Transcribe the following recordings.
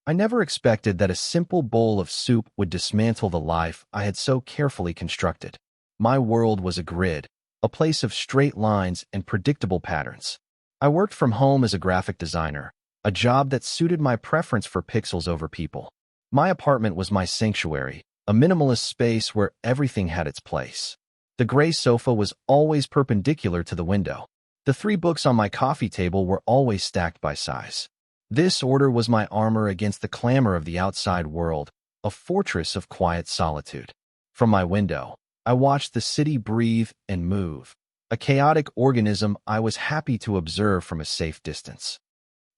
I never expected that a simple bowl of soup would dismantle the life I had so carefully constructed. My world was a grid, a place of straight lines and predictable patterns. I worked from home as a graphic designer, a job that suited my preference for pixels over people. My apartment was my sanctuary, a minimalist space where everything had its place. The gray sofa was always perpendicular to the window. The 3 books on my coffee table were always stacked by size. This order was my armor against the clamor of the outside world, a fortress of quiet solitude. From my window, I watched the city breathe and move, a chaotic organism I was happy to observe from a safe distance.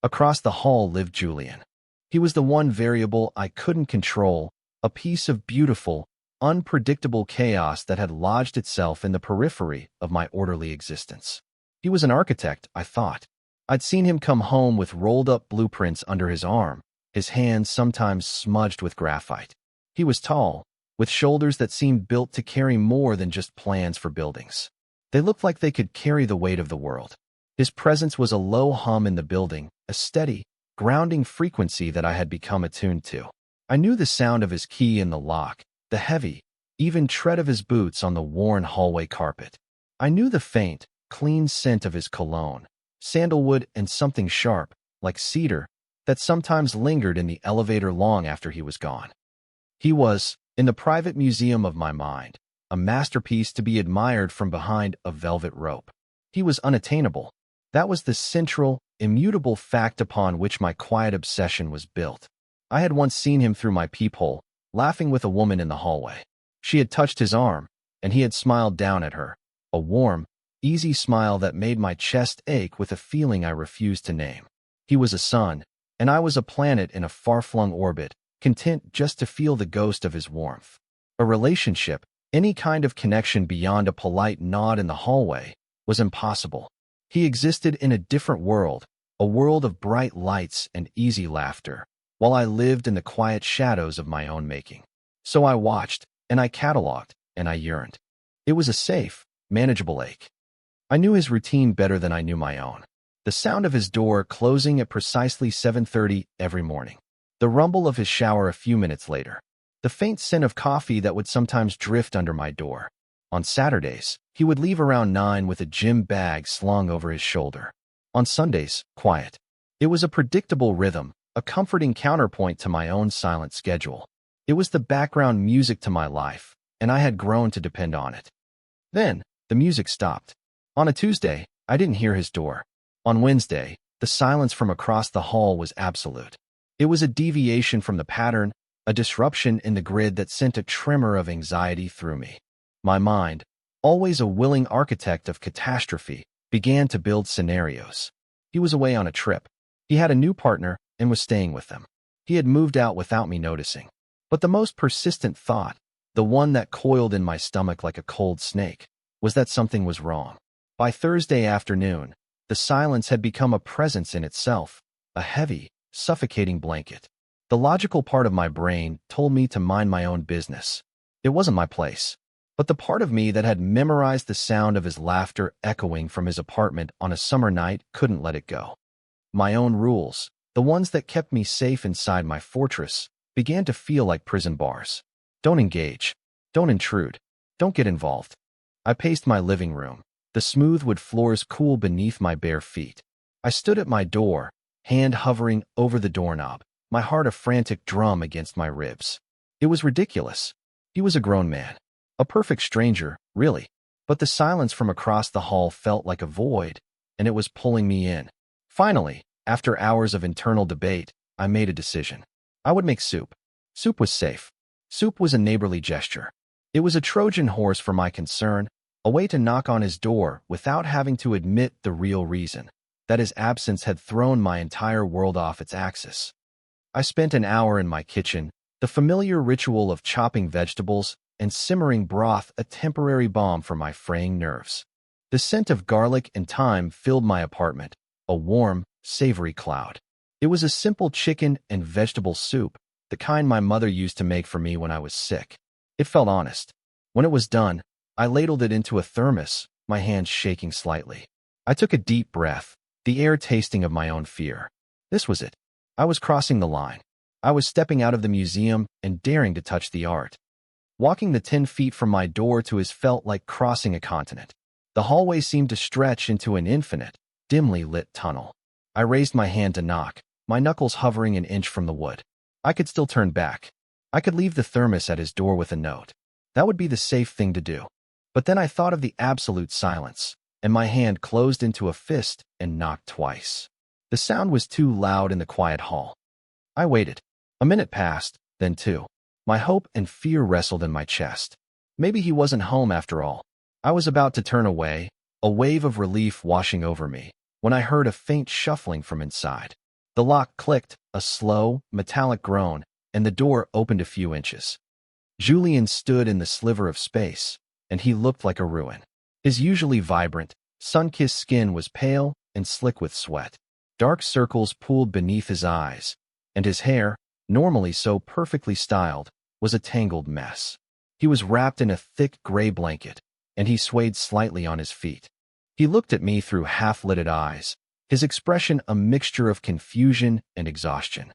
Across the hall lived Julian. He was the one variable I couldn't control, a piece of beautiful, unpredictable chaos that had lodged itself in the periphery of my orderly existence. He was an architect, I thought. I'd seen him come home with rolled-up blueprints under his arm, his hands sometimes smudged with graphite. He was tall, with shoulders that seemed built to carry more than just plans for buildings. They looked like they could carry the weight of the world. His presence was a low hum in the building, a steady, grounding frequency that I had become attuned to. I knew the sound of his key in the lock, the heavy, even tread of his boots on the worn hallway carpet. I knew the faint, clean scent of his cologne, sandalwood and something sharp, like cedar, that sometimes lingered in the elevator long after he was gone. He was, in the private museum of my mind, a masterpiece to be admired from behind a velvet rope. He was unattainable. That was the central, immutable fact upon which my quiet obsession was built. I had once seen him through my peephole, laughing with a woman in the hallway. She had touched his arm, and he had smiled down at her, a warm, easy smile that made my chest ache with a feeling I refused to name. He was a sun, and I was a planet in a far-flung orbit, content just to feel the ghost of his warmth. A relationship, any kind of connection beyond a polite nod in the hallway, was impossible. He existed in a different world, a world of bright lights and easy laughter, while I lived in the quiet shadows of my own making. So I watched, and I catalogued, and I yearned. It was a safe, manageable ache. I knew his routine better than I knew my own. The sound of his door closing at precisely 7:30 every morning. The rumble of his shower a few minutes later. The faint scent of coffee that would sometimes drift under my door. On Saturdays, he would leave around 9 with a gym bag slung over his shoulder. On Sundays, quiet. It was a predictable rhythm, a comforting counterpoint to my own silent schedule. It was the background music to my life, and I had grown to depend on it. Then, the music stopped. On a Tuesday, I didn't hear his door. On Wednesday, the silence from across the hall was absolute. It was a deviation from the pattern, a disruption in the grid that sent a tremor of anxiety through me. My mind, always a willing architect of catastrophe, began to build scenarios. He was away on a trip. He had a new partner and was staying with them. He had moved out without me noticing. But the most persistent thought, the one that coiled in my stomach like a cold snake, was that something was wrong. By Thursday afternoon, the silence had become a presence in itself, a heavy, suffocating blanket. The logical part of my brain told me to mind my own business. It wasn't my place. But the part of me that had memorized the sound of his laughter echoing from his apartment on a summer night couldn't let it go. My own rules, the ones that kept me safe inside my fortress, began to feel like prison bars. Don't engage. Don't intrude. Don't get involved. I paced my living room, the smooth wood floors cool beneath my bare feet. I stood at my door, hand hovering over the doorknob, my heart a frantic drum against my ribs. It was ridiculous. He was a grown man. A perfect stranger, really. But the silence from across the hall felt like a void, and it was pulling me in. Finally, after hours of internal debate, I made a decision. I would make soup. Soup was safe. Soup was a neighborly gesture. It was a Trojan horse for my concern, a way to knock on his door without having to admit the real reason, that his absence had thrown my entire world off its axis. I spent an hour in my kitchen, the familiar ritual of chopping vegetables and simmering broth a temporary balm for my fraying nerves. The scent of garlic and thyme filled my apartment, a warm, savory cloud. It was a simple chicken and vegetable soup, the kind my mother used to make for me when I was sick. It felt honest. When it was done, I ladled it into a thermos, my hands shaking slightly. I took a deep breath, the air tasting of my own fear. This was it. I was crossing the line. I was stepping out of the museum and daring to touch the art. Walking the 10 feet from my door to his felt like crossing a continent. The hallway seemed to stretch into an infinite, dimly lit tunnel. I raised my hand to knock, my knuckles hovering an inch from the wood. I could still turn back. I could leave the thermos at his door with a note. That would be the safe thing to do. But then I thought of the absolute silence, and my hand closed into a fist and knocked twice. The sound was too loud in the quiet hall. I waited. A minute passed, then two. My hope and fear wrestled in my chest. Maybe he wasn't home after all. I was about to turn away, a wave of relief washing over me, when I heard a faint shuffling from inside. The lock clicked, a slow, metallic groan, and the door opened a few inches. Julian stood in the sliver of space, and he looked like a ruin. His usually vibrant, sun-kissed skin was pale and slick with sweat. Dark circles pooled beneath his eyes, and his hair, normally so perfectly styled, was a tangled mess. He was wrapped in a thick gray blanket, and he swayed slightly on his feet. He looked at me through half-lidded eyes, his expression a mixture of confusion and exhaustion.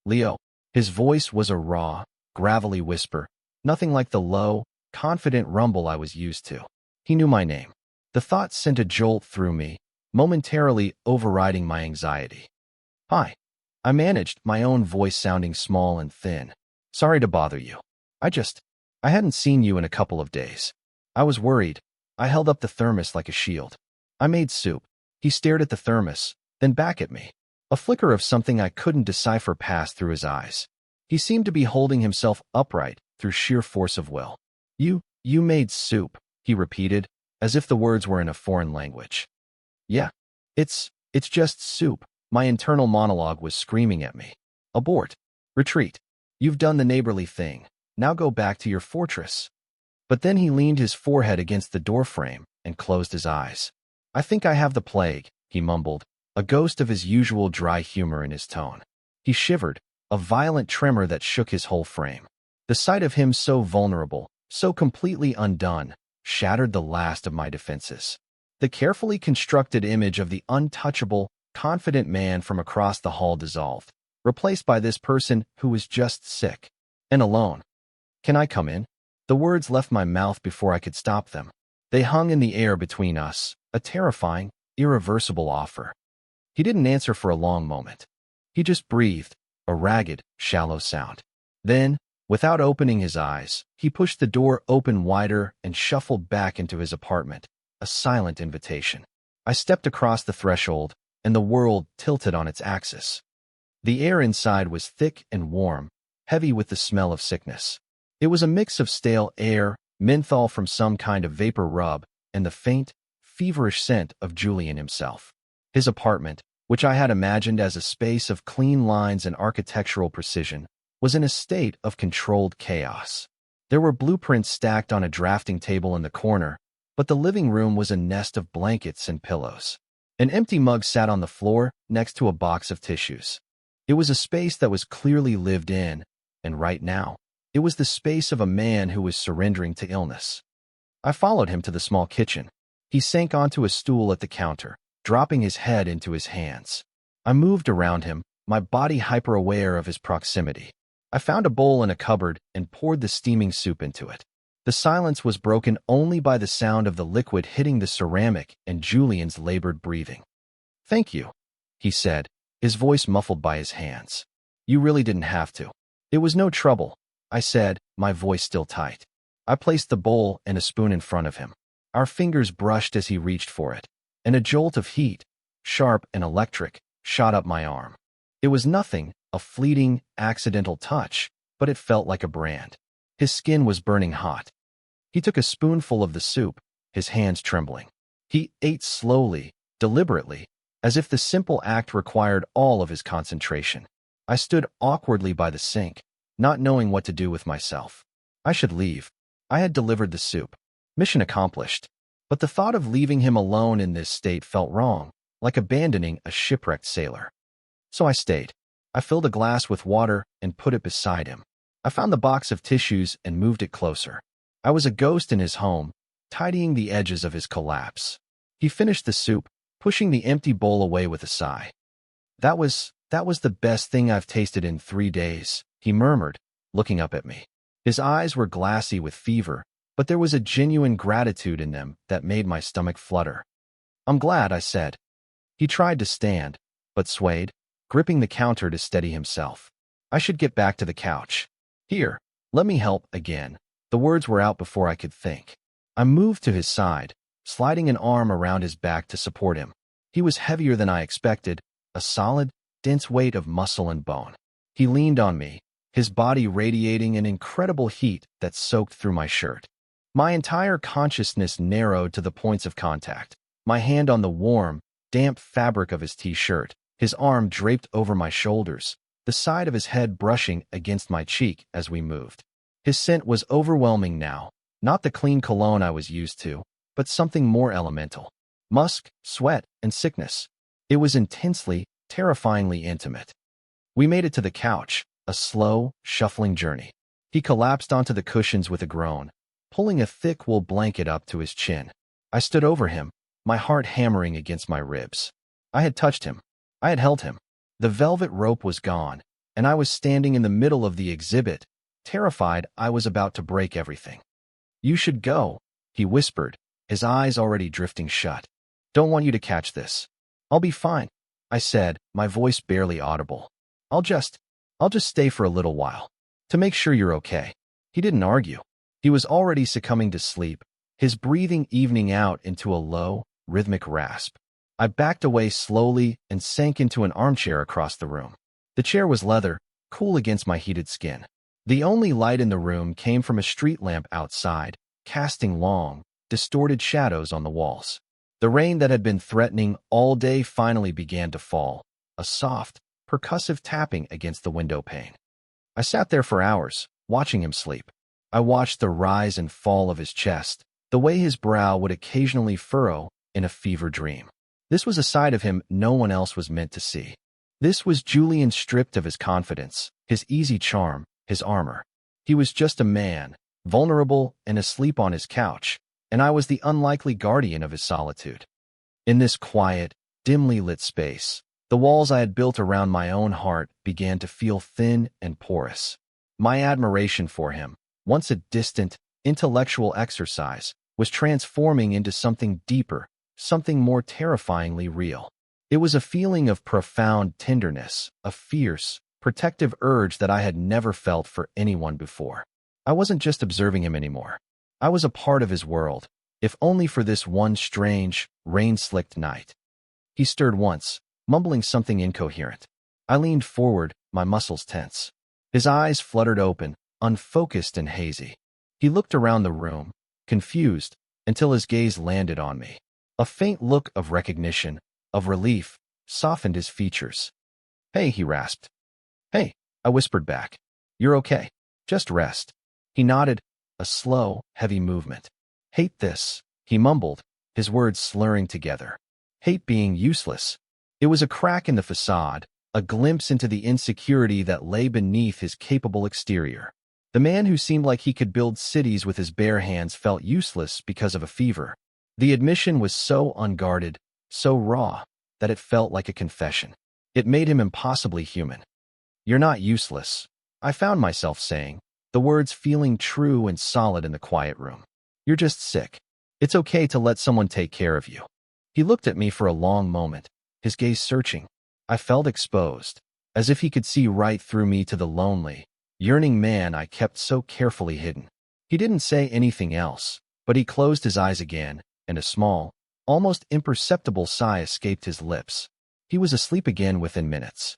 "Leo." His voice was a raw, gravelly whisper, nothing like the low, confident rumble I was used to. He knew my name. The thought sent a jolt through me, momentarily overriding my anxiety. "Hi." I managed, my own voice sounding small and thin. "Sorry to bother you. I hadn't seen you in a couple of days. I was worried." I held up the thermos like a shield. "I made soup." He stared at the thermos, then back at me. A flicker of something I couldn't decipher passed through his eyes. He seemed to be holding himself upright through sheer force of will. You made soup," he repeated, as if the words were in a foreign language. "Yeah. It's just soup." My internal monologue was screaming at me. "Abort. Retreat. You've done the neighborly thing. Now go back to your fortress." But then he leaned his forehead against the doorframe and closed his eyes. "I think I have the plague," he mumbled, a ghost of his usual dry humor in his tone. He shivered, a violent tremor that shook his whole frame. The sight of him so vulnerable, so completely undone, shattered the last of my defenses. The carefully constructed image of the untouchable, confident man from across the hall dissolved, replaced by this person who was just sick and alone. "Can I come in?" The words left my mouth before I could stop them. They hung in the air between us, a terrifying, irreversible offer. He didn't answer for a long moment. He just breathed, a ragged, shallow sound. Then, without opening his eyes, he pushed the door open wider and shuffled back into his apartment, a silent invitation. I stepped across the threshold, and the world tilted on its axis. The air inside was thick and warm, heavy with the smell of sickness. It was a mix of stale air, menthol from some kind of vapor rub, and the faint, feverish scent of Julian himself. His apartment, which I had imagined as a space of clean lines and architectural precision, was in a state of controlled chaos. There were blueprints stacked on a drafting table in the corner, but the living room was a nest of blankets and pillows. An empty mug sat on the floor next to a box of tissues. It was a space that was clearly lived in, and right now, it was the space of a man who was surrendering to illness. I followed him to the small kitchen. He sank onto a stool at the counter, dropping his head into his hands. I moved around him, my body hyper-aware of his proximity. I found a bowl in a cupboard and poured the steaming soup into it. The silence was broken only by the sound of the liquid hitting the ceramic and Julian's labored breathing. "Thank you," he said, his voice muffled by his hands. "You really didn't have to." "It was no trouble," I said, my voice still tight. I placed the bowl and a spoon in front of him. Our fingers brushed as he reached for it, and a jolt of heat, sharp and electric, shot up my arm. It was nothing, a fleeting, accidental touch, but it felt like a brand. His skin was burning hot. He took a spoonful of the soup, his hands trembling. He ate slowly, deliberately, as if the simple act required all of his concentration. I stood awkwardly by the sink, not knowing what to do with myself. I should leave. I had delivered the soup. Mission accomplished. But the thought of leaving him alone in this state felt wrong, like abandoning a shipwrecked sailor. So I stayed. I filled a glass with water and put it beside him. I found the box of tissues and moved it closer. I was a ghost in his home, tidying the edges of his collapse. He finished the soup, pushing the empty bowl away with a sigh. That was That was the best thing I've tasted in 3 days, he murmured, looking up at me. His eyes were glassy with fever, but there was a genuine gratitude in them that made my stomach flutter. I'm glad, I said. He tried to stand, but swayed, gripping the counter to steady himself. I should get back to the couch. Here, let me help again. The words were out before I could think. I moved to his side, sliding an arm around his back to support him. He was heavier than I expected, a solid, dense weight of muscle and bone. He leaned on me, his body radiating an incredible heat that soaked through my shirt. My entire consciousness narrowed to the points of contact. My hand on the warm, damp fabric of his t-shirt, his arm draped over my shoulders, the side of his head brushing against my cheek as we moved. His scent was overwhelming now, not the clean cologne I was used to, but something more elemental. Musk, sweat, and sickness. It was intensely, terrifyingly intimate. We made it to the couch, a slow, shuffling journey. He collapsed onto the cushions with a groan, pulling a thick wool blanket up to his chin. I stood over him, my heart hammering against my ribs. I had touched him. I had held him. The velvet rope was gone, and I was standing in the middle of the exhibit, terrified I was about to break everything. You should go, he whispered, his eyes already drifting shut. Don't want you to catch this. I'll be fine, I said, my voice barely audible. I'll just stay for a little while, to make sure you're okay. He didn't argue. He was already succumbing to sleep, his breathing evening out into a low, rhythmic rasp. I backed away slowly and sank into an armchair across the room. The chair was leather, cool against my heated skin. The only light in the room came from a street lamp outside, casting long, distorted shadows on the walls. The rain that had been threatening all day finally began to fall, a soft, percussive tapping against the window pane. I sat there for hours, watching him sleep. I watched the rise and fall of his chest, the way his brow would occasionally furrow in a fever dream. This was a side of him no one else was meant to see. This was Julian stripped of his confidence, his easy charm, his armor. He was just a man, vulnerable and asleep on his couch, and I was the unlikely guardian of his solitude. In this quiet, dimly lit space, the walls I had built around my own heart began to feel thin and porous. My admiration for him, once a distant, intellectual exercise, was transforming into something deeper, something more terrifyingly real. It was a feeling of profound tenderness, a fierce, protective urge that I had never felt for anyone before. I wasn't just observing him anymore. I was a part of his world, if only for this one strange, rain-slicked night. He stirred once, mumbling something incoherent. I leaned forward, my muscles tense. His eyes fluttered open, unfocused and hazy. He looked around the room, confused, until his gaze landed on me. A faint look of recognition, of relief, softened his features. Hey, he rasped. Hey, I whispered back. You're okay. Just rest. He nodded, a slow, heavy movement. Hate this, he mumbled, his words slurring together. Hate being useless. It was a crack in the facade, a glimpse into the insecurity that lay beneath his capable exterior. The man who seemed like he could build cities with his bare hands felt useless because of a fever. The admission was so unguarded, so raw, that it felt like a confession. It made him impossibly human. You're not useless, I found myself saying, the words feeling true and solid in the quiet room. You're just sick. It's okay to let someone take care of you. He looked at me for a long moment, his gaze searching. I felt exposed, as if he could see right through me to the lonely, yearning man I kept so carefully hidden. He didn't say anything else, but he closed his eyes again, and a small, almost imperceptible sigh escaped his lips. He was asleep again within minutes.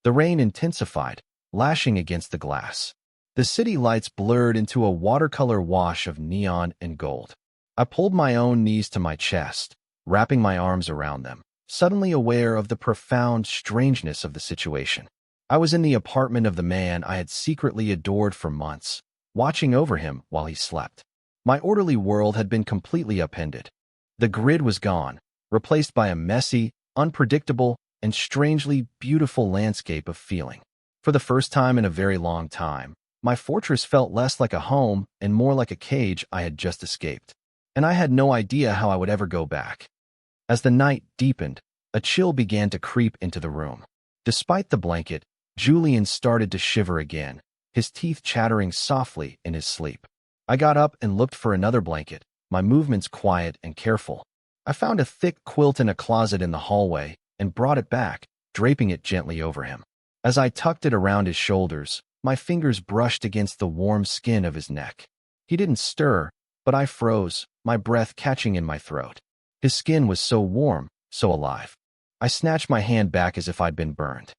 The rain intensified, lashing against the glass. The city lights blurred into a watercolor wash of neon and gold. I pulled my own knees to my chest, wrapping my arms around them, suddenly aware of the profound strangeness of the situation. I was in the apartment of the man I had secretly adored for months, watching over him while he slept. My orderly world had been completely upended. The grid was gone, replaced by a messy, unpredictable, and strangely beautiful landscape of feeling. For the first time in a very long time, my fortress felt less like a home and more like a cage I had just escaped. And I had no idea how I would ever go back. As the night deepened, a chill began to creep into the room. Despite the blanket, Julian started to shiver again, his teeth chattering softly in his sleep. I got up and looked for another blanket, my movements quiet and careful. I found a thick quilt in a closet in the hallway and brought it back, draping it gently over him. As I tucked it around his shoulders, my fingers brushed against the warm skin of his neck. He didn't stir, but I froze, my breath catching in my throat. His skin was so warm, so alive. I snatched my hand back as if I'd been burned.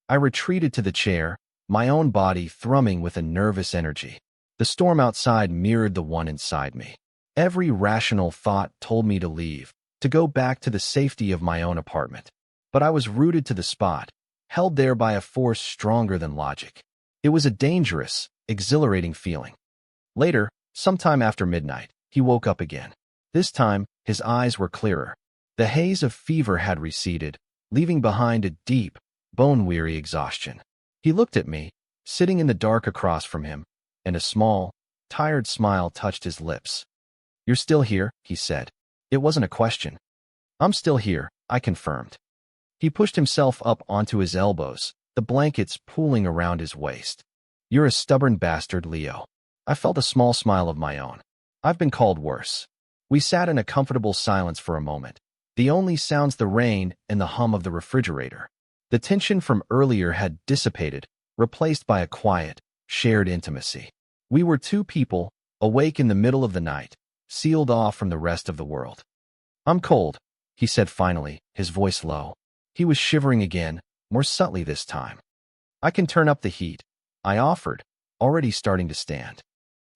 I retreated to the chair, my own body thrumming with a nervous energy. The storm outside mirrored the one inside me. Every rational thought told me to leave, to go back to the safety of my own apartment. But I was rooted to the spot, held there by a force stronger than logic. It was a dangerous, exhilarating feeling. Later, sometime after midnight, he woke up again. This time, his eyes were clearer. The haze of fever had receded, leaving behind a deep, bone-weary exhaustion. He looked at me, sitting in the dark across from him, and a small, tired smile touched his lips. "You're still here," he said. It wasn't a question. "I'm still here," I confirmed. He pushed himself up onto his elbows, the blankets pooling around his waist. "You're a stubborn bastard, Leo." I felt a small smile of my own. I've been called worse. We sat in a comfortable silence for a moment, the only sounds the rain and the hum of the refrigerator. The tension from earlier had dissipated, replaced by a quiet, shared intimacy. We were two people, awake in the middle of the night, sealed off from the rest of the world. "I'm cold," he said finally, his voice low. He was shivering again, more subtly this time. "I can turn up the heat," I offered, already starting to stand.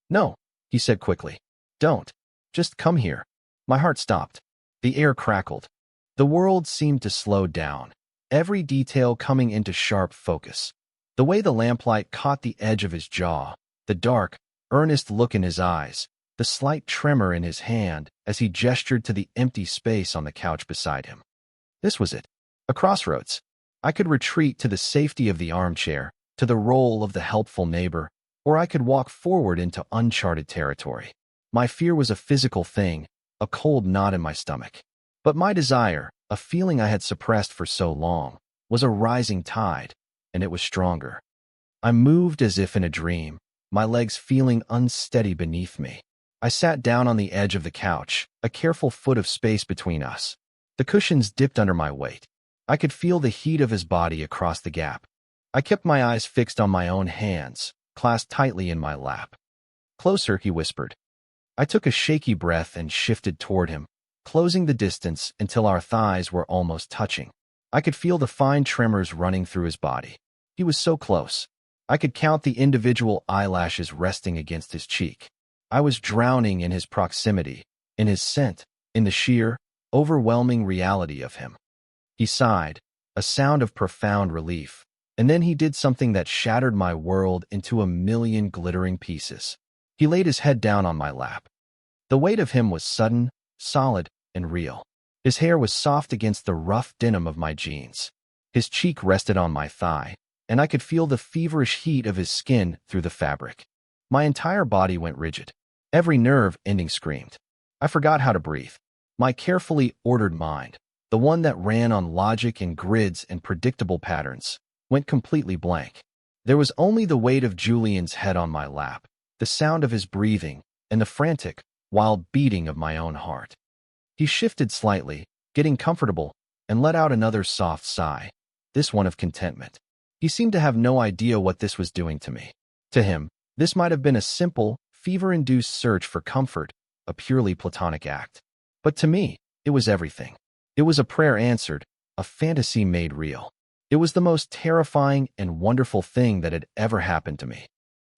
"No," he said quickly. "Don't. Just come here." My heart stopped. The air crackled. The world seemed to slow down, every detail coming into sharp focus. The way the lamplight caught the edge of his jaw, the dark, earnest look in his eyes, the slight tremor in his hand as he gestured to the empty space on the couch beside him. This was it. A crossroads. I could retreat to the safety of the armchair, to the role of the helpful neighbor, or I could walk forward into uncharted territory. My fear was a physical thing, a cold knot in my stomach. But my desire, a feeling I had suppressed for so long, was a rising tide, and it was stronger. I moved as if in a dream, my legs feeling unsteady beneath me. I sat down on the edge of the couch, a careful foot of space between us. The cushions dipped under my weight. I could feel the heat of his body across the gap. I kept my eyes fixed on my own hands, clasped tightly in my lap. "Closer," he whispered. I took a shaky breath and shifted toward him, closing the distance until our thighs were almost touching. I could feel the fine tremors running through his body. He was so close. I could count the individual eyelashes resting against his cheek. I was drowning in his proximity, in his scent, in the sheer, overwhelming reality of him. He sighed, a sound of profound relief, and then he did something that shattered my world into a million glittering pieces. He laid his head down on my lap. The weight of him was sudden, solid, and real. His hair was soft against the rough denim of my jeans. His cheek rested on my thigh, and I could feel the feverish heat of his skin through the fabric. My entire body went rigid. Every nerve ending screamed. I forgot how to breathe. My carefully ordered mind, the one that ran on logic and grids and predictable patterns, went completely blank. There was only the weight of Julian's head on my lap, the sound of his breathing, and the frantic, wild beating of my own heart. He shifted slightly, getting comfortable, and let out another soft sigh, this one of contentment. He seemed to have no idea what this was doing to me. To him, this might have been a simple, fever-induced search for comfort, a purely platonic act. But to me, it was everything. It was a prayer answered, a fantasy made real. It was the most terrifying and wonderful thing that had ever happened to me.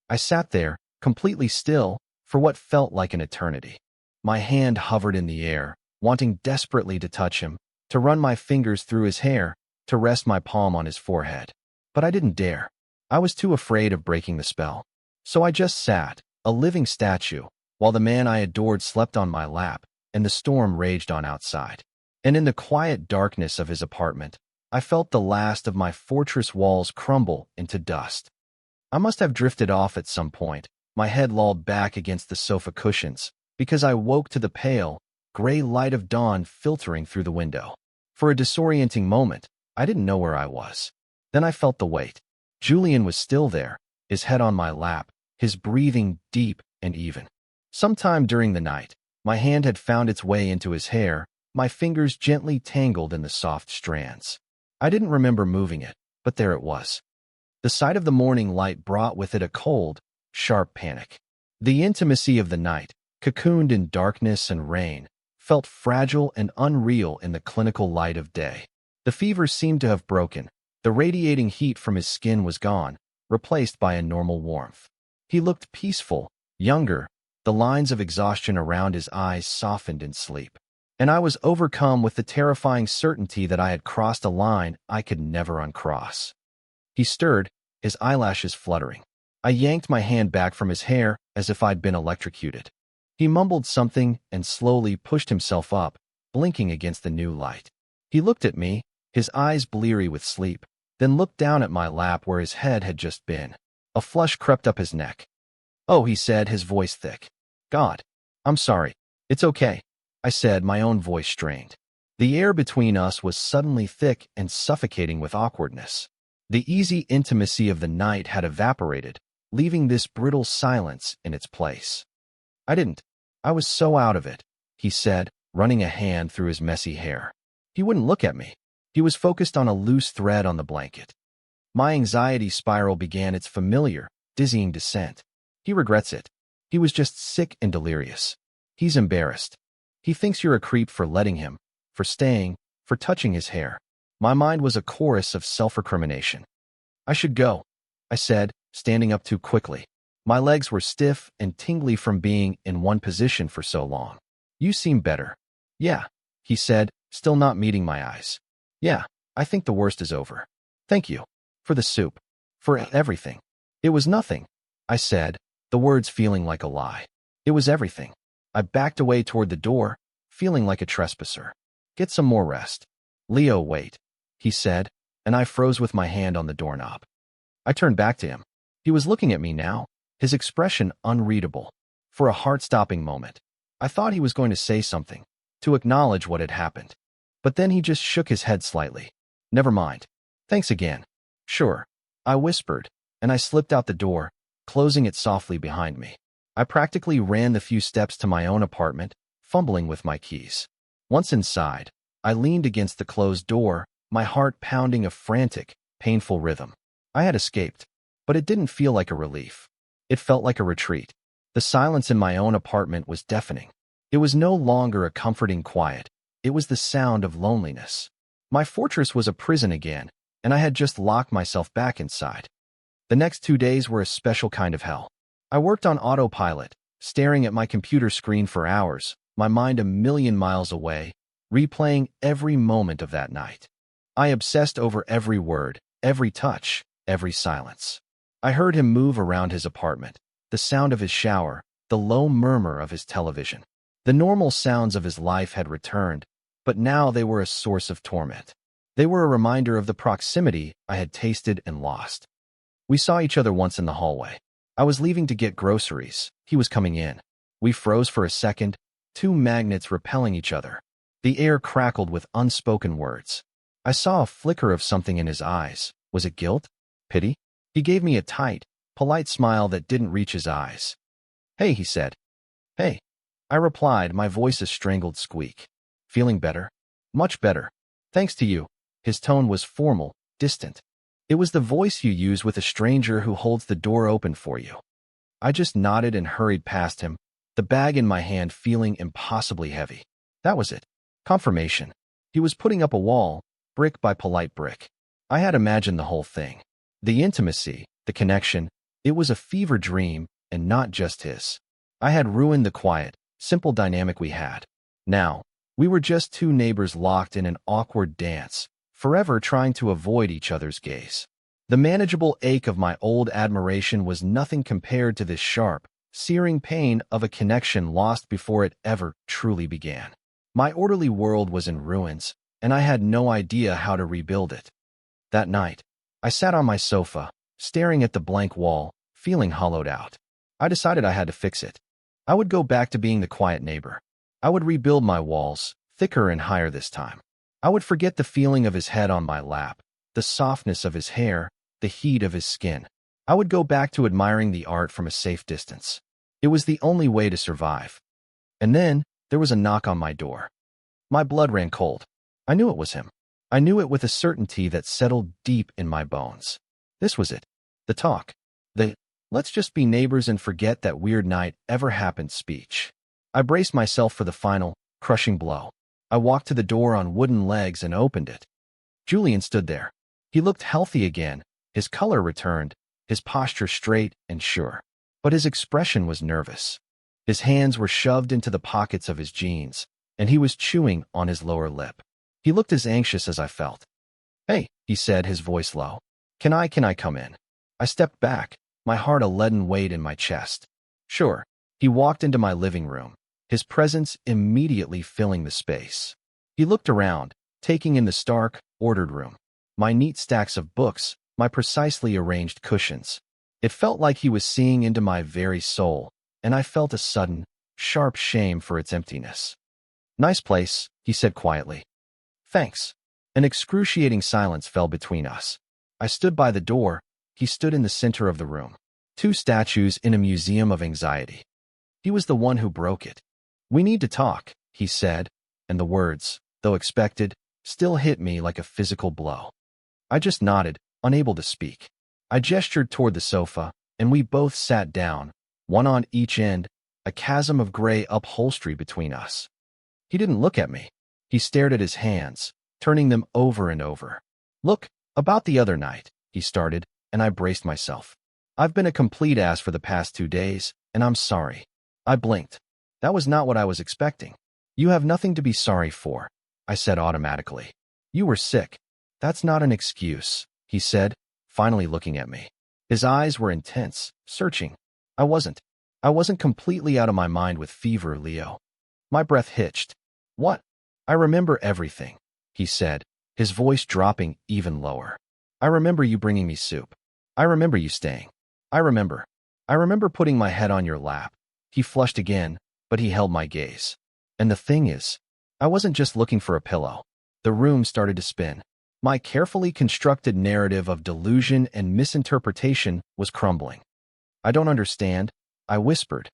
I sat there, completely still, for what felt like an eternity. My hand hovered in the air, wanting desperately to touch him, to run my fingers through his hair, to rest my palm on his forehead. But I didn't dare. I was too afraid of breaking the spell. So I just sat, a living statue, while the man I adored slept on my lap, and the storm raged on outside. And in the quiet darkness of his apartment, I felt the last of my fortress walls crumble into dust. I must have drifted off at some point, my head lolled back against the sofa cushions, because I woke to the pale, gray light of dawn filtering through the window. For a disorienting moment, I didn't know where I was. Then I felt the weight. Julian was still there, his head on my lap, his breathing deep and even. Sometime during the night, my hand had found its way into his hair, my fingers gently tangled in the soft strands. I didn't remember moving it, but there it was. The sight of the morning light brought with it a cold, sharp panic. The intimacy of the night, cocooned in darkness and rain, felt fragile and unreal in the clinical light of day. The fever seemed to have broken. The radiating heat from his skin was gone, replaced by a normal warmth. He looked peaceful, younger, the lines of exhaustion around his eyes softened in sleep. And I was overcome with the terrifying certainty that I had crossed a line I could never uncross. He stirred, his eyelashes fluttering. I yanked my hand back from his hair as if I'd been electrocuted. He mumbled something and slowly pushed himself up, blinking against the new light. He looked at me, his eyes bleary with sleep, then looked down at my lap where his head had just been. A flush crept up his neck. "Oh," he said, his voice thick. "God, I'm sorry. It's okay," I said, my own voice strained. The air between us was suddenly thick and suffocating with awkwardness. The easy intimacy of the night had evaporated, leaving this brittle silence in its place. I was so out of it," he said, running a hand through his messy hair. He wouldn't look at me. He was focused on a loose thread on the blanket. My anxiety spiral began its familiar, dizzying descent. "He regrets it. He was just sick and delirious. He's embarrassed. He thinks you're a creep for letting him, for staying, for touching his hair." My mind was a chorus of self-recrimination. "I should go," I said, standing up too quickly. My legs were stiff and tingly from being in one position for so long. "You seem better." "Yeah," he said, still not meeting my eyes. "Yeah, I think the worst is over. Thank you. For the soup. For everything." "It was nothing," I said, the words feeling like a lie. "It was everything." I backed away toward the door, feeling like a trespasser. "Get some more rest." "Leo, wait," he said, and I froze with my hand on the doorknob. I turned back to him. He was looking at me now, his expression unreadable. For a heart-stopping moment, I thought he was going to say something, to acknowledge what had happened. But then he just shook his head slightly. "Never mind. Thanks again." "Sure," I whispered, and I slipped out the door, closing it softly behind me. I practically ran the few steps to my own apartment, fumbling with my keys. Once inside, I leaned against the closed door, my heart pounding a frantic, painful rhythm. I had escaped, but it didn't feel like a relief. It felt like a retreat. The silence in my own apartment was deafening. It was no longer a comforting quiet. It was the sound of loneliness. My fortress was a prison again, and I had just locked myself back inside. The next 2 days were a special kind of hell. I worked on autopilot, staring at my computer screen for hours, my mind a million miles away, replaying every moment of that night. I obsessed over every word, every touch, every silence. I heard him move around his apartment, the sound of his shower, the low murmur of his television. The normal sounds of his life had returned, but now they were a source of torment. They were a reminder of the proximity I had tasted and lost. We saw each other once in the hallway. I was leaving to get groceries. He was coming in. We froze for a second, two magnets repelling each other. The air crackled with unspoken words. I saw a flicker of something in his eyes. Was it guilt? Pity? He gave me a tight, polite smile that didn't reach his eyes. "Hey," he said. "Hey," I replied, my voice a strangled squeak. "Feeling better?" "Much better. Thanks to you." His tone was formal, distant. It was the voice you use with a stranger who holds the door open for you. I just nodded and hurried past him, the bag in my hand feeling impossibly heavy. That was it. Confirmation. He was putting up a wall, brick by polite brick. I had imagined the whole thing. The intimacy, the connection, it was a fever dream, and not just his. I had ruined the quiet, simple dynamic we had. Now, we were just two neighbors locked in an awkward dance, forever trying to avoid each other's gaze. The manageable ache of my old admiration was nothing compared to this sharp, searing pain of a connection lost before it ever truly began. My orderly world was in ruins, and I had no idea how to rebuild it. That night, I sat on my sofa, staring at the blank wall, feeling hollowed out. I decided I had to fix it. I would go back to being the quiet neighbor. I would rebuild my walls, thicker and higher this time. I would forget the feeling of his head on my lap, the softness of his hair, the heat of his skin. I would go back to admiring the art from a safe distance. It was the only way to survive. And then, there was a knock on my door. My blood ran cold. I knew it was him. I knew it with a certainty that settled deep in my bones. This was it. The talk. The, let's just be neighbors and forget that weird night ever happened speech. I braced myself for the final, crushing blow. I walked to the door on wooden legs and opened it. Julian stood there. He looked healthy again, his color returned, his posture straight and sure. But his expression was nervous. His hands were shoved into the pockets of his jeans, and he was chewing on his lower lip. He looked as anxious as I felt. "Hey," he said, his voice low. Can I come in?" I stepped back, my heart a leaden weight in my chest. "Sure." He walked into my living room, his presence immediately filling the space. He looked around, taking in the stark, ordered room. My neat stacks of books, my precisely arranged cushions. It felt like he was seeing into my very soul, and I felt a sudden, sharp shame for its emptiness. "Nice place," he said quietly. "Thanks." An excruciating silence fell between us. I stood by the door. He stood in the center of the room. Two statues in a museum of anxiety. He was the one who broke it. "We need to talk," he said, and the words, though expected, still hit me like a physical blow. I just nodded, unable to speak. I gestured toward the sofa, and we both sat down, one on each end, a chasm of gray upholstery between us. He didn't look at me. He stared at his hands, turning them over and over. "Look, about the other night," he started, and I braced myself. "I've been a complete ass for the past 2 days, and I'm sorry." I blinked. That was not what I was expecting. "You have nothing to be sorry for," I said automatically. "You were sick." "That's not an excuse," he said, finally looking at me. His eyes were intense, searching. I wasn't completely out of my mind with fever, Leo. My breath hitched. "What?" "I remember everything," he said, his voice dropping even lower. "I remember you bringing me soup. I remember you staying. I remember putting my head on your lap." He flushed again, but he held my gaze. "And the thing is, I wasn't just looking for a pillow." The room started to spin. My carefully constructed narrative of delusion and misinterpretation was crumbling. "I don't understand," I whispered.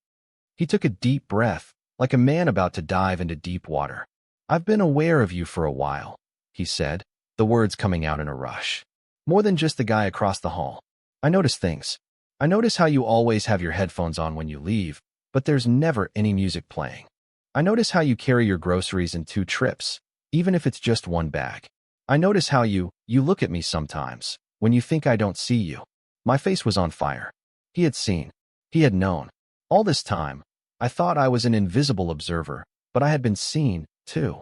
He took a deep breath, like a man about to dive into deep water. "I've been aware of you for a while," he said, the words coming out in a rush. "More than just the guy across the hall. I notice things. I notice how you always have your headphones on when you leave, but there's never any music playing. I notice how you carry your groceries in 2 trips, even if it's just 1 bag. I notice how you look at me sometimes, when you think I don't see you." My face was on fire. He had seen. He had known. All this time, I thought I was an invisible observer, but I had been seen, too.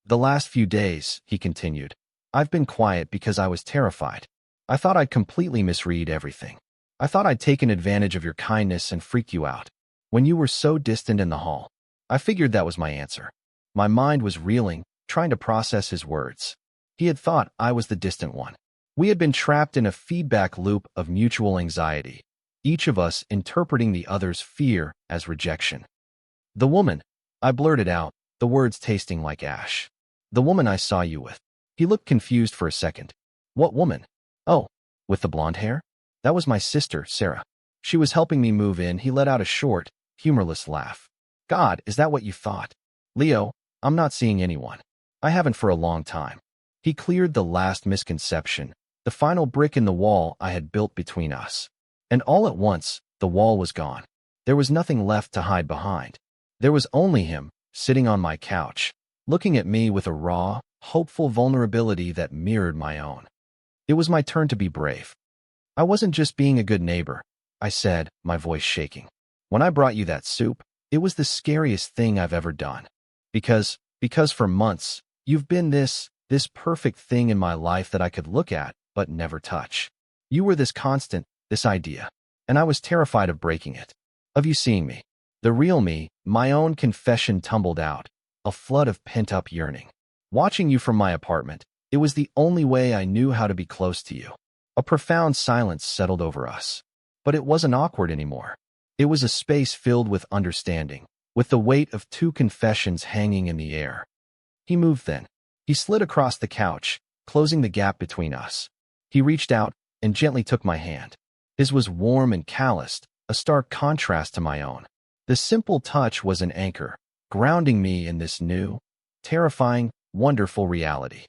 "The last few days," he continued, "I've been quiet because I was terrified. I thought I'd completely misread everything. I thought I'd taken advantage of your kindness and freaked you out. When you were so distant in the hall, I figured that was my answer." My mind was reeling, trying to process his words. He had thought I was the distant one. We had been trapped in a feedback loop of mutual anxiety, each of us interpreting the other's fear as rejection. "The woman," I blurted out, the words tasting like ash. "The woman I saw you with." He looked confused for a second. "What woman?" "Oh, with the blonde hair? That was my sister, Sarah. She was helping me move in." He let out a short, humorless laugh. "God, is that what you thought?" "Leo, I'm not seeing anyone. I haven't for a long time." He cleared the last misconception, the final brick in the wall I had built between us. And all at once, the wall was gone. There was nothing left to hide behind. There was only him, sitting on my couch, looking at me with a raw, hopeful vulnerability that mirrored my own. It was my turn to be brave. "I wasn't just being a good neighbor," I said, my voice shaking. "When I brought you that soup, it was the scariest thing I've ever done. Because for months, you've been this perfect thing in my life that I could look at, but never touch. You were this constant, this idea. And I was terrified of breaking it. Of you seeing me. The real me, my own confession tumbled out, a flood of pent-up yearning. Watching you from my apartment, it was the only way I knew how to be close to you." A profound silence settled over us. But it wasn't awkward anymore. It was a space filled with understanding, with the weight of 2 confessions hanging in the air. He moved then. He slid across the couch, closing the gap between us. He reached out and gently took my hand. His was warm and calloused, a stark contrast to my own. The simple touch was an anchor, grounding me in this new, terrifying, wonderful reality.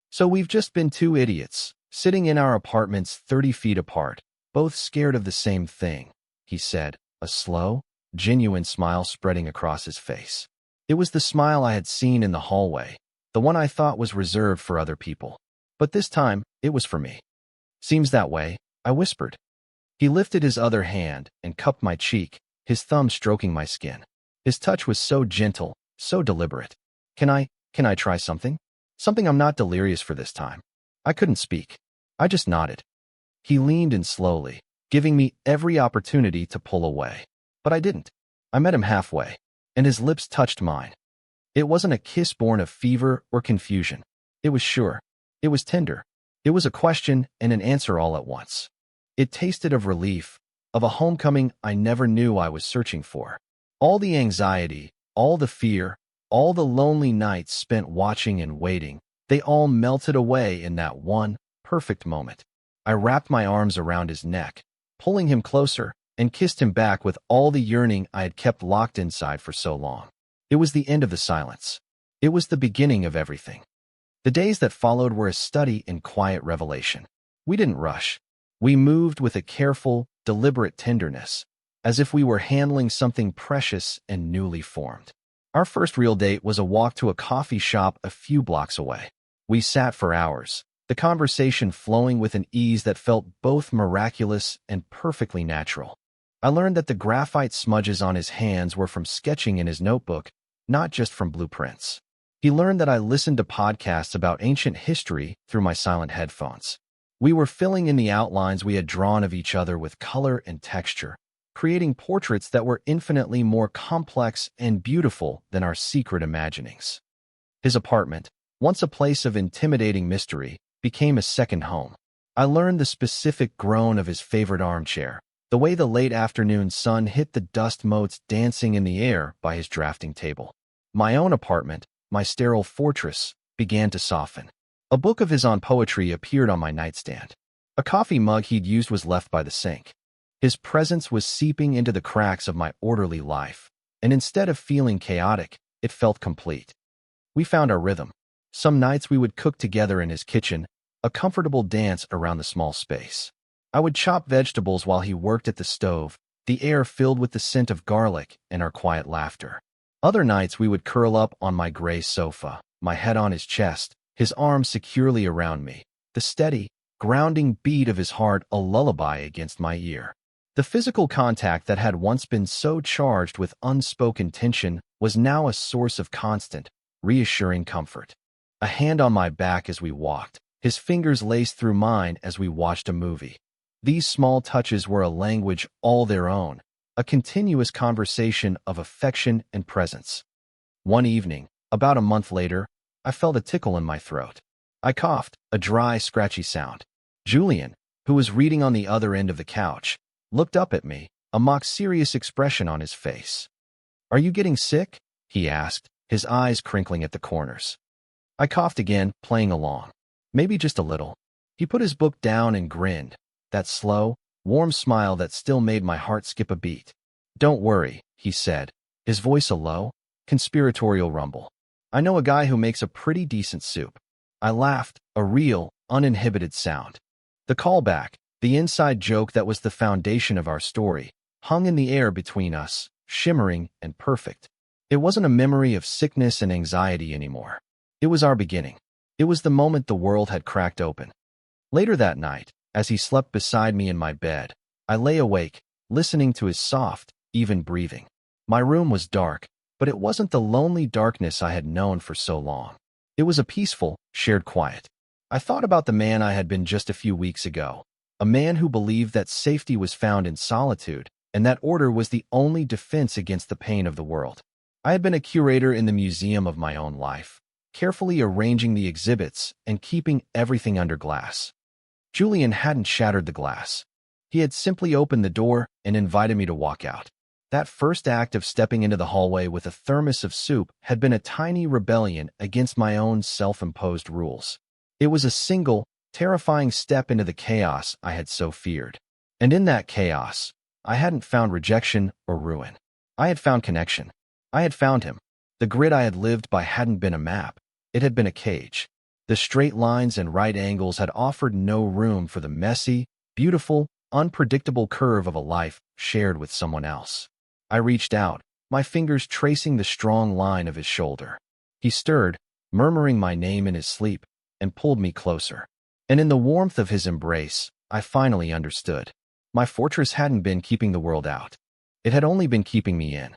So we've just been two idiots, sitting in our apartments 30 feet apart, both scared of the same thing, he said, a slow, genuine smile spreading across his face. It was the smile I had seen in the hallway, the one I thought was reserved for other people. But this time, it was for me. Seems that way, I whispered. He lifted his other hand and cupped my cheek, his thumb stroking my skin. His touch was so gentle, so deliberate. Can I try something? Something I'm not delirious for this time. I couldn't speak. I just nodded. He leaned in slowly, giving me every opportunity to pull away. But I didn't. I met him halfway, and his lips touched mine. It wasn't a kiss born of fever or confusion. It was sure. It was tender. It was a question and an answer all at once. It tasted of relief, of a homecoming I never knew I was searching for. All the anxiety, all the fear, all the lonely nights spent watching and waiting, they all melted away in that one perfect moment. I wrapped my arms around his neck, pulling him closer, and kissed him back with all the yearning I had kept locked inside for so long. It was the end of the silence. It was the beginning of everything. The days that followed were a study in quiet revelation. We didn't rush. We moved with a careful, deliberate tenderness, as if we were handling something precious and newly formed. Our first real date was a walk to a coffee shop a few blocks away. We sat for hours, the conversation flowing with an ease that felt both miraculous and perfectly natural. I learned that the graphite smudges on his hands were from sketching in his notebook, not just from blueprints. He learned that I listened to podcasts about ancient history through my silent headphones. We were filling in the outlines we had drawn of each other with color and texture, creating portraits that were infinitely more complex and beautiful than our secret imaginings. His apartment, once a place of intimidating mystery, became a second home. I learned the specific groan of his favorite armchair, the way the late afternoon sun hit the dust motes dancing in the air by his drafting table. My own apartment, my sterile fortress, began to soften. A book of his on poetry appeared on my nightstand. A coffee mug he'd used was left by the sink. His presence was seeping into the cracks of my orderly life, and instead of feeling chaotic, it felt complete. We found our rhythm. Some nights we would cook together in his kitchen, a comfortable dance around the small space. I would chop vegetables while he worked at the stove, the air filled with the scent of garlic and our quiet laughter. Other nights we would curl up on my gray sofa, my head on his chest, his arms securely around me, the steady, grounding beat of his heart a lullaby against my ear. The physical contact that had once been so charged with unspoken tension was now a source of constant, reassuring comfort. A hand on my back as we walked, his fingers laced through mine as we watched a movie. These small touches were a language all their own, a continuous conversation of affection and presence. One evening, about a month later, I felt a tickle in my throat. I coughed, a dry, scratchy sound. Julian, who was reading on the other end of the couch, looked up at me, a mock-serious expression on his face. "Are you getting sick?" he asked, his eyes crinkling at the corners. I coughed again, playing along. "Maybe just a little." He put his book down and grinned, that slow, warm smile that still made my heart skip a beat. "Don't worry," he said, his voice a low, conspiratorial rumble. "I know a guy who makes a pretty decent soup." I laughed, a real, uninhibited sound. The callback, the inside joke that was the foundation of our story, hung in the air between us, shimmering and perfect. It wasn't a memory of sickness and anxiety anymore. It was our beginning. It was the moment the world had cracked open. Later that night, as he slept beside me in my bed, I lay awake, listening to his soft, even breathing. My room was dark, but it wasn't the lonely darkness I had known for so long. It was a peaceful, shared quiet. I thought about the man I had been just a few weeks ago, a man who believed that safety was found in solitude, and that order was the only defense against the pain of the world. I had been a curator in the museum of my own life, carefully arranging the exhibits and keeping everything under glass. Julian hadn't shattered the glass. He had simply opened the door and invited me to walk out. That first act of stepping into the hallway with a thermos of soup had been a tiny rebellion against my own self-imposed rules. It was a single, terrifying step into the chaos I had so feared. And in that chaos, I hadn't found rejection or ruin. I had found connection. I had found him. The grid I had lived by hadn't been a map. It had been a cage. The straight lines and right angles had offered no room for the messy, beautiful, unpredictable curve of a life shared with someone else. I reached out, my fingers tracing the strong line of his shoulder. He stirred, murmuring my name in his sleep, and pulled me closer. And in the warmth of his embrace, I finally understood. My fortress hadn't been keeping the world out. It had only been keeping me in.